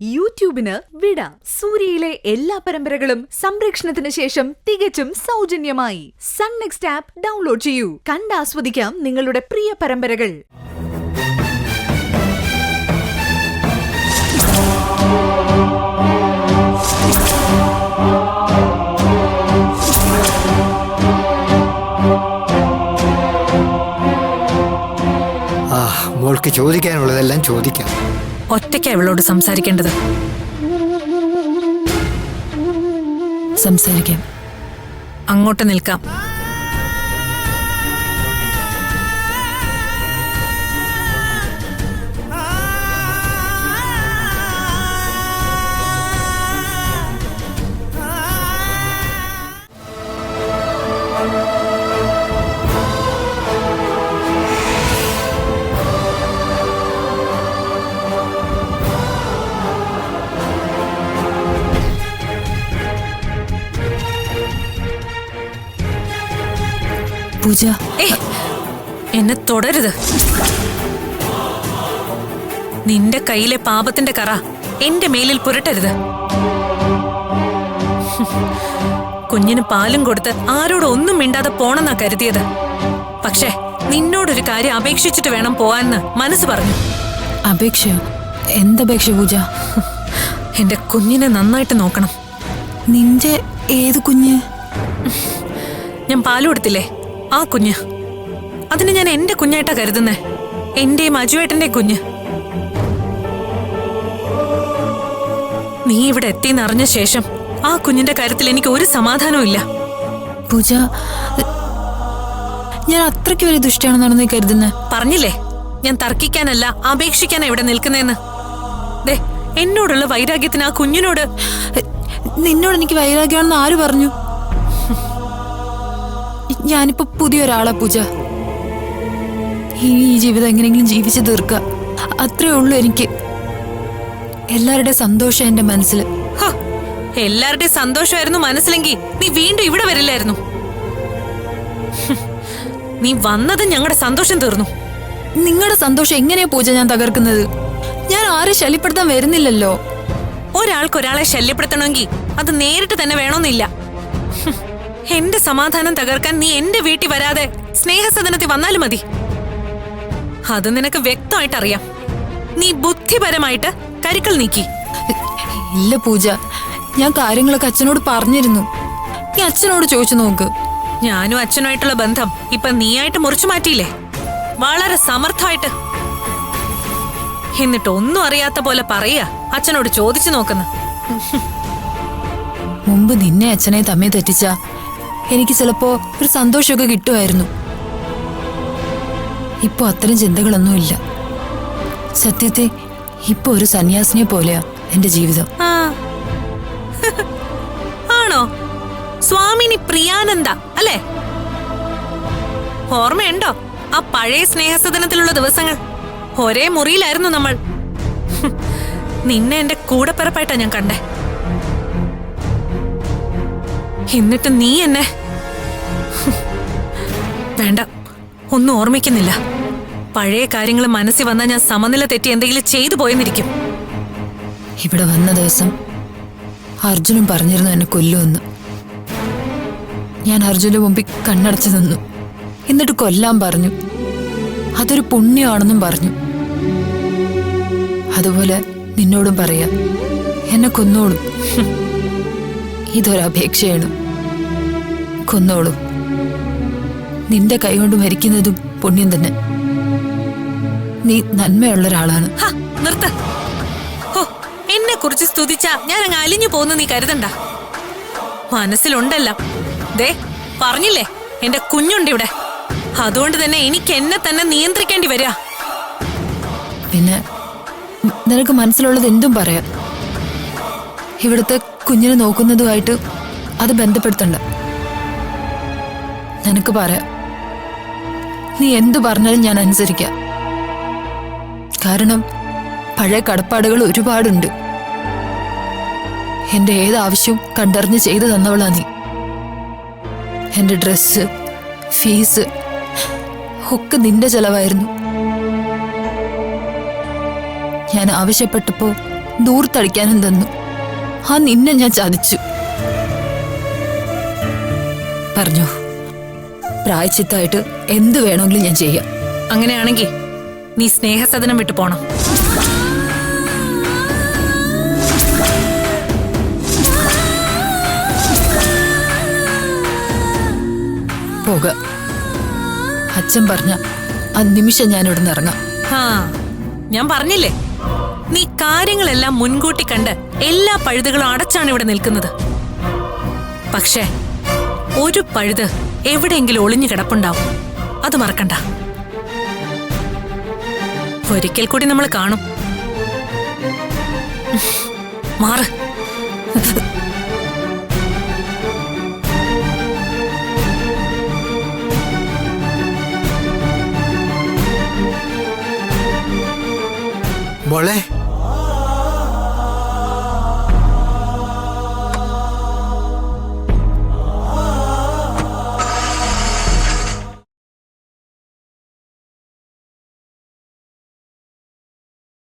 യൂട്യൂബിന് വിട. സൂര്യയിലെ എല്ലാ പരമ്പരകളും സംരക്ഷണത്തിന് ശേഷം തികച്ചും സൗജന്യമായി സൺ നെക്സ്റ്റ് ആപ്പ് ഡൗൺലോഡ് ചെയ്യൂ. കണ്ടാസ്വദിക്കാം നിങ്ങളുടെ പ്രിയ പരമ്പരകൾ. മോൾക്ക് ചോദിക്കാനുള്ളതെല്ലാം ചോദിക്കാം. ഒറ്റയ്ക്ക് അവളോട് സംസാരിക്കേണ്ടത്. സംസാരിക്കാം. അങ്ങോട്ട് നിൽക്കാം. പൂജ, എന്നെ തുടരുത്. നിന്റെ കയ്യിലെ പാപത്തിന്റെ കറ എന്റെ മേലിൽ പുരട്ടരുത്. കുഞ്ഞിന് പാലും കൊടുത്ത് ആരോട് ഒന്നും മിണ്ടാതെ പോണെന്നാ കരുതിയത്. പക്ഷേ നിന്നോടൊരു കാര്യം അപേക്ഷിച്ചിട്ട് വേണം പോവാന്ന് മനസ്സ് പറഞ്ഞു. അപേക്ഷയോ? എന്തപേക്ഷ പൂജ? എന്റെ കുഞ്ഞിനെ നന്നായിട്ട് നോക്കണം. നിന്റെ ഏത് കുഞ്ഞ്? ഞാൻ പാല് കൊടുത്തില്ലേ, ആ കുഞ്ഞ്. അതിന് ഞാൻ എന്റെ കുഞ്ഞായിട്ടാ കരുതുന്നേ. എന്റെയും അജുവേട്ടന്റെ കുഞ്ഞ്. നീ ഇവിടെ എത്തിയെന്നറിഞ്ഞ ശേഷം ആ കുഞ്ഞിന്റെ കാര്യത്തിൽ എനിക്ക് ഒരു സമാധാനവും ഇല്ല. പൂജ, ഞാൻ അത്രയ്ക്ക് വലിയ ദുഷ്ടാണെന്നാണ് നീ കരുതുന്നേ? പറഞ്ഞില്ലേ, ഞാൻ തർക്കിക്കാനല്ല അപേക്ഷിക്കാനാ ഇവിടെ നിൽക്കുന്നേന്ന്. ദേ, എന്നോടുള്ള വൈരാഗ്യത്തിന് ആ കുഞ്ഞിനോട്. നിന്നോട് എനിക്ക് വൈരാഗ്യമാണെന്ന് ആര് പറഞ്ഞു? ഞാനിപ്പോ പുതിയൊരാളാ പൂജ. ഈ ജീവിതം എങ്ങനെയെങ്കിലും ജീവിച്ചു തീർക്കുക, അത്രേ ഉള്ളൂ എനിക്ക്. എല്ലാവരുടെയും സന്തോഷം എന്റെ മനസ്സിൽ. എല്ലാവരുടെയും സന്തോഷമായിരുന്നു മനസ്സിലെങ്കിൽ നീ വീണ്ടും ഇവിടെ വരില്ലായിരുന്നു. നീ വന്നത് ഞങ്ങളുടെ സന്തോഷം തീർന്നു. നിങ്ങളുടെ സന്തോഷം എങ്ങനെയാ പൂജ ഞാൻ തകർക്കുന്നത്? ഞാൻ ആരെ ശല്യപ്പെടുത്താൻ വരുന്നില്ലല്ലോ. ഒരാൾക്കൊരാളെ ശല്യപ്പെടുത്തണമെങ്കിൽ അത് നേരിട്ട് തന്നെ വേണമെന്നില്ല. എന്റെ സമാധാനം തകർക്കാൻ നീ എന്റെ വീട്ടിൽ വരാതെ സ്നേഹസദനത്തിൽ വന്നാലും മതി. അത് നിനക്ക് വ്യക്തമായിട്ട് അറിയാം. നീ ബുദ്ധിപരമായിട്ട് കരുക്കൾ നീക്കി. ഇല്ല പൂജ, ഞാൻ കാര്യങ്ങളൊക്കെ അച്ഛനോട് പറഞ്ഞിരുന്നു. നീ അച്ഛനോട് ചോദിച്ചു നോക്ക്. ഞാനും അച്ഛനുമായിട്ടുള്ള ബന്ധം ഇപ്പൊ നീയായിട്ട് മുറിച്ചു മാറ്റിയില്ലേ, വളരെ സമർത്ഥമായിട്ട്. എന്നിട്ട് ഒന്നും അറിയാത്ത പോലെ പറയാ അച്ഛനോട് ചോദിച്ചു നോക്കുന്നു. മുമ്പ് നിന്നെ അച്ഛനെ തമ്മിൽ തെറ്റിച്ച എനിക്ക് ചിലപ്പോ ഒരു സന്തോഷമൊക്കെ കിട്ടുമായിരുന്നു. ഇപ്പൊ അത്തരം ചിന്തകളൊന്നുമില്ല. സത്യത്തെ ഇപ്പൊ ഒരു സന്യാസിനെ പോലെയാ എന്റെ ജീവിതം. ആണോ? സ്വാമിനി പ്രിയാനന്ദ അല്ലേ? ഓർമ്മയുണ്ടോ ആ പഴയ സ്നേഹസദനത്തിലുള്ള ദിവസങ്ങൾ? ഒരേ മുറിയിലായിരുന്നു നമ്മൾ. നിന്നെ എന്റെ കൂടെപ്പിറപ്പായിട്ടാ ഞാൻ കണ്ടേ. എന്നിട്ട് നീ എന്നെ വേണ്ട, ഒന്നും ഓർമ്മിക്കുന്നില്ല. പഴയ കാര്യങ്ങൾ മനസ്സിൽ വന്നാൽ ഞാൻ സമനില തെറ്റി എന്തെങ്കിലും ചെയ്തു പോയെന്നിരിക്കും. ഇവിടെ വന്ന ദിവസം അർജുനും പറഞ്ഞിരുന്നു എന്നെ കൊല്ലുമെന്ന്. ഞാൻ അർജുന്റെ മുമ്പിൽ കണ്ണടച്ചു നിന്നു. എന്നിട്ട് കൊല്ലാൻ പറഞ്ഞു. അതൊരു പുണ്യമാണെന്നും പറഞ്ഞു. അതുപോലെ നിന്നോടും പറയാ, എന്നെ കൊന്നോളും. ഇതൊരപേക്ഷയാണ്. കൊന്നോളൂ. നിന്റെ കൈകൊണ്ട് മരിക്കുന്നതും പുണ്യം തന്നെ. നീ നന്മയുള്ള ഒരാളാണ്. നിർത്ത. എന്നെ കുറിച്ച് സ്തുതിച്ചാ ഞാൻ അങ്ങ് അലിഞ്ഞു പോകുന്ന നീ കരുതണ്ട. മനസ്സിലുണ്ടല്ല. ദേ, പറഞ്ഞില്ലേ എന്റെ കുഞ്ഞുണ്ട് ഇവിടെ. അതുകൊണ്ട് തന്നെ എനിക്ക് എന്നെ തന്നെ നിയന്ത്രിക്കേണ്ടി വരിക. പിന്നെ നിനക്ക് മനസ്സിലുള്ളത് എന്തും പറയാം. ഇവിടുത്തെ കുഞ്ഞിനെ നോക്കുന്നതുമായിട്ട് അത് ബന്ധപ്പെടുത്തണ്ട. നിനക്ക് പറയാം. നീ എന്തു പറഞ്ഞാലും ഞാൻ അനുസരിക്കാം. കാരണം പഴയ കടപ്പാടുകൾ ഒരുപാടുണ്ട്. എന്റെ ഏതാവശ്യവും കണ്ടറിഞ്ഞ് ചെയ്തു തന്നവളാ നീ. എന്റെ ഡ്രസ്സ്, ഫീസ് ഒക്കെ നിന്റെ ചെലവായിരുന്നു. ഞാൻ ആവശ്യപ്പെട്ടപ്പോ ദൂർത്തടിക്കാനും തന്നു. ആ നിന്നെ ഞാൻ ചതിച്ചു. പറഞ്ഞു, പ്രായച്ചിത്തായിട്ട് എന്ത് വേണമെങ്കിലും ഞാൻ ചെയ്യാം. അങ്ങനെയാണെങ്കിൽ നീ സ്നേഹസദനം വിട്ടു പോണം. പോക. അച്ഛൻ പറഞ്ഞ ആ നിമിഷം ഞാൻ ഇവിടെ നിന്ന് ഇറങ്ങാം. ആ, ഞാൻ പറഞ്ഞില്ലേ, നീ കാര്യങ്ങളെല്ലാം മുൻകൂട്ടി കണ്ട് എല്ലാ പഴുതുകളും അടച്ചാണ് ഇവിടെ നിൽക്കുന്നത്. പക്ഷേ ഒരു പഴുത് എവിടെയെങ്കിലും ഒളിഞ്ഞു കിടപ്പുണ്ടാവും. അത് മറക്കണ്ട. ഒരിക്കൽ കൂടി നമ്മൾ കാണും. മാറ്. മോളെ